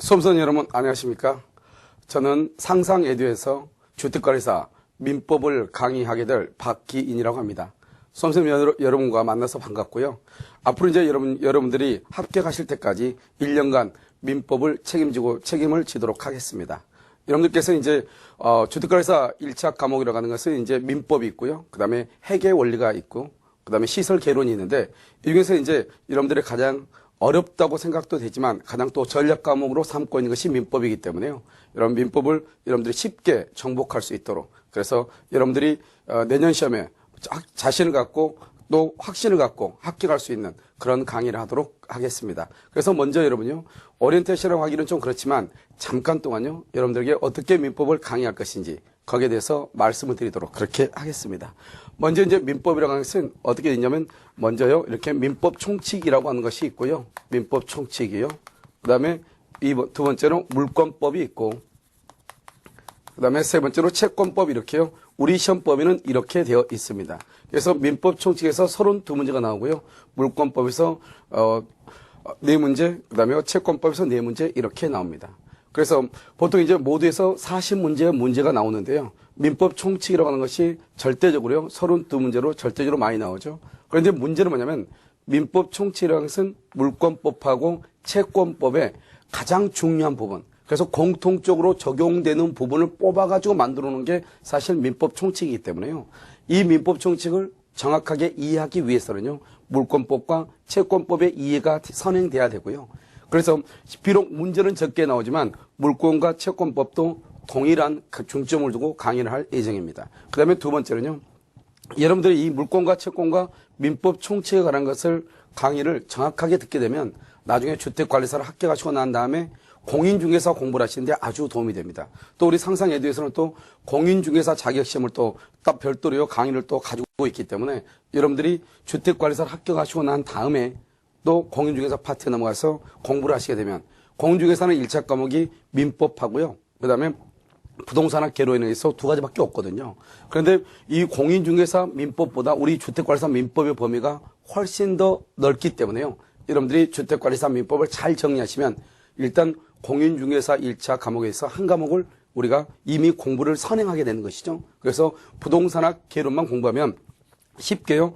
수험생 여러분 안녕하십니까? 저는 상상에듀에서 주택관리사 민법을 강의하게 될 박기인이라고 합니다. 수험생 여러분과 만나서 반갑고요. 앞으로 이제 여러분들이 합격하실 때까지 1년간 민법을 책임을 지도록 하겠습니다. 여러분들께서 이제 주택관리사 1차 과목이라고 하는 것은 이제 민법이 있고요. 그 다음에 회계 원리가 있고, 그 다음에 시설 개론이 있는데, 이 중에서 이제 여러분들의 가장 어렵다고 생각도 되지만 가장 또 전략 과목으로 삼고 있는 것이 민법이기 때문에요. 여러분 민법을 여러분들이 쉽게 정복할 수 있도록, 그래서 여러분들이 내년 시험에 자신을 갖고 또 확신을 갖고 합격할 수 있는 그런 강의를 하도록 하겠습니다. 그래서 먼저 여러분요, 오리엔테이션이라고 하기는 좀 그렇지만 잠깐 동안요, 여러분들에게 어떻게 민법을 강의할 것인지 거기에 대해서 말씀을 드리도록 그렇게 하겠습니다. 먼저 이제 민법이라고 하는 것은 어떻게 되냐면, 먼저요, 이렇게 민법 총칙이라고 하는 것이 있고요. 민법 총칙이요. 그 다음에 두 번째로 물권법이 있고, 그 다음에 세 번째로 채권법, 이렇게요. 우리 시험법에는 이렇게 되어 있습니다. 그래서 민법 총칙에서 32문제가 나오고요. 물권법에서 4문제, 그 다음에 채권법에서 4문제 이렇게 나옵니다. 그래서 보통 이제 모두에서 40문제의 문제가 나오는데요. 민법 총칙이라고 하는 것이 절대적으로요, 32문제로 절대적으로 많이 나오죠. 그런데 문제는 뭐냐면, 민법 총칙이라는 것은 물권법하고 채권법의 가장 중요한 부분, 그래서 공통적으로 적용되는 부분을 뽑아가지고 만들어 놓은 게 사실 민법 총칙이기 때문에요. 이 민법 총칙을 정확하게 이해하기 위해서는요, 물권법과 채권법의 이해가 선행돼야 되고요. 그래서 비록 문제는 적게 나오지만 물권과 채권법도 동일한 중점을 두고 강의를 할 예정입니다. 그 다음에 두 번째는요, 여러분들이 이 물권과 채권과 민법 총칙에 관한 것을 강의를 정확하게 듣게 되면 나중에 주택관리사를 합격하시고 난 다음에 공인중개사 공부를 하시는데 아주 도움이 됩니다. 또 우리 상상에듀에서는 또 공인중개사 자격시험을 또 딱 별도로 강의를 또 가지고 있기 때문에 여러분들이 주택관리사를 합격하시고 난 다음에 또 공인중개사 파트에 넘어가서 공부를 하시게 되면, 공인중개사는 1차 과목이 민법하고요. 그 다음에 부동산학 개론에 의해서 두 가지밖에 없거든요. 그런데 이 공인중개사 민법보다 우리 주택관리사 민법의 범위가 훨씬 더 넓기 때문에요. 여러분들이 주택관리사 민법을 잘 정리하시면 일단 공인중개사 1차 과목에서 한 과목을 우리가 이미 공부를 선행하게 되는 것이죠. 그래서 부동산학 개론만 공부하면 쉽게요,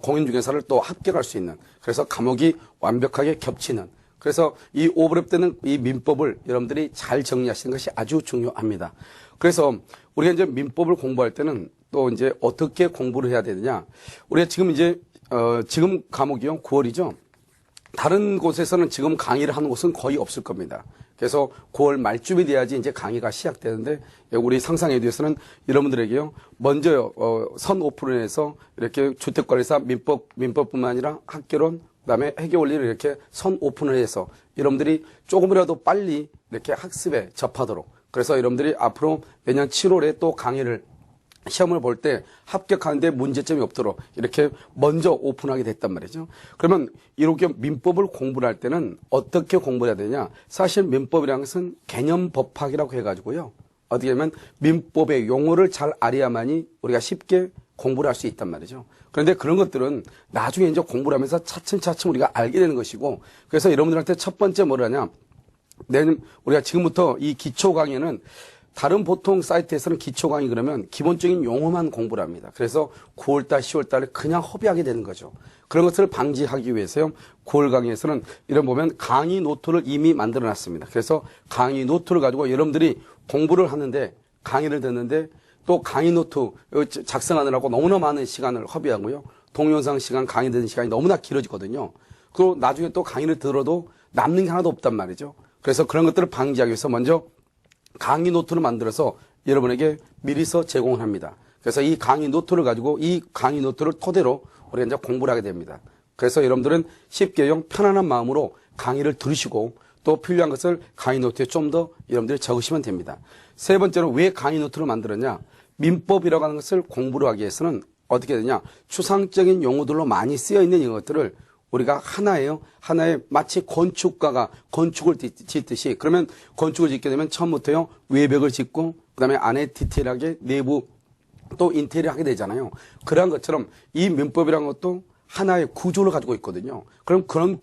공인중개사를 또 합격할 수 있는, 그래서 과목이 완벽하게 겹치는, 그래서 이 오버랩되는 이 민법을 여러분들이 잘 정리하시는 것이 아주 중요합니다. 그래서 우리가 이제 민법을 공부할 때는 또 이제 어떻게 공부를 해야 되느냐. 우리가 지금 이제 지금 과목이요, 9월이죠. 다른 곳에서는 지금 강의를 하는 곳은 거의 없을 겁니다. 그래서 9월 말쯤이 돼야지 이제 강의가 시작되는데, 우리 상상에듀에서는 여러분들에게요, 먼저요, 선 오픈해서 이렇게 주택관리사 민법뿐만 아니라 학개론, 그다음에 회계 원리를 이렇게 선 오픈을 해서 여러분들이 조금이라도 빨리 이렇게 학습에 접하도록, 그래서 여러분들이 앞으로 내년 7월에 또 강의를 시험을 볼 때 합격하는데 문제점이 없도록 이렇게 먼저 오픈하게 됐단 말이죠. 그러면 이렇게 민법을 공부를 할 때는 어떻게 공부해야 되냐? 사실 민법이라는 것은 개념 법학이라고 해가지고요, 어떻게 보면 민법의 용어를 잘 알아야만이 우리가 쉽게 공부를 할 수 있단 말이죠. 그런데 그런 것들은 나중에 이제 공부를 하면서 차츰차츰 우리가 알게 되는 것이고, 그래서 여러분들한테 첫 번째 뭐라냐, 우리가 지금부터 이 기초 강의는 다른 보통 사이트에서는 기초 강의 그러면 기본적인 용어만 공부를 합니다. 그래서 9월달, 10월달에 그냥 허비하게 되는 거죠. 그런 것을 방지하기 위해서요, 9월 강의에서는 이런 보면 강의 노트를 이미 만들어 놨습니다. 그래서 강의 노트를 가지고 여러분들이 공부를 하는데, 강의를 듣는데 또 강의 노트 작성하느라고 너무나 많은 시간을 허비하고요, 동영상 시간, 강의 듣는 시간이 너무나 길어지거든요. 그리고 나중에 또 강의를 들어도 남는 게 하나도 없단 말이죠. 그래서 그런 것들을 방지하기 위해서 먼저 강의 노트를 만들어서 여러분에게 미리서 제공을 합니다. 그래서 이 강의 노트를 가지고 이 강의 노트를 토대로 우리가 이제 공부를 하게 됩니다. 그래서 여러분들은 쉽게요, 편안한 마음으로 강의를 들으시고 또 필요한 것을 강의 노트에 좀 더 여러분들이 적으시면 됩니다. 세 번째로 왜 강의 노트를 만들었냐? 민법이라고 하는 것을 공부를 하기 위해서는 어떻게 되냐? 추상적인 용어들로 많이 쓰여 있는 이것들을 우리가 하나의 마치 건축가가 건축을 짓듯이, 그러면 건축을 짓게 되면 처음부터요, 외벽을 짓고 그다음에 안에 디테일하게 내부 또 인테리어 하게 되잖아요. 그러한 것처럼 이 민법이라는 것도 하나의 구조를 가지고 있거든요. 그럼 그런